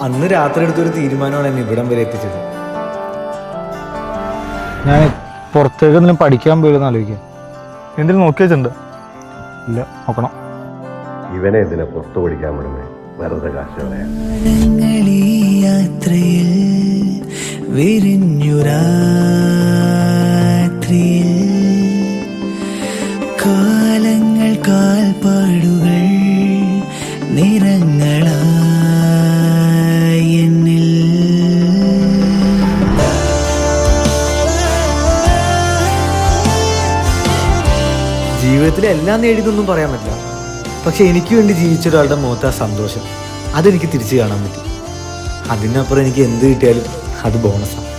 അന്ന് രാത്രി എടുത്തൊരു തീരുമാനമാണ് എന്നെ ഇവിടം വരെ എത്തിച്ചത്. ഞാൻ പുറത്തേക്ക് എന്തെങ്കിലും പഠിക്കാൻ പോയിരുന്ന ആലോചിക്കാം. എന്തെങ്കിലും നോക്കി വെച്ചിട്ടുണ്ട്? ഇല്ല, നോക്കണം. ഇവനെ ഇതിനെ പുറത്തു പഠിക്കാൻ വിടുന്നേ വെറുതെ കാശ് കളയാൻ. യാത്രയിൽ വിരിഞ്ഞുരാത്രിയിൽ കാലങ്ങൾ കാൽപ്പാടുകൾ നിറങ്ങളായി എന്നിൽ. ജീവിതത്തിൽ എല്ലാം നേടിയതൊന്നും പറയാൻ പറ്റില്ല, പക്ഷെ എനിക്ക് വേണ്ടി ജീവിച്ച ഒരാളുടെ മുഖത്ത് ആ സന്തോഷം അതെനിക്ക് തിരിച്ചു കാണാൻ പറ്റി. അതിനപ്പുറം എനിക്ക് എന്ത് കിട്ടിയാലും അത് ബോണസാണ്.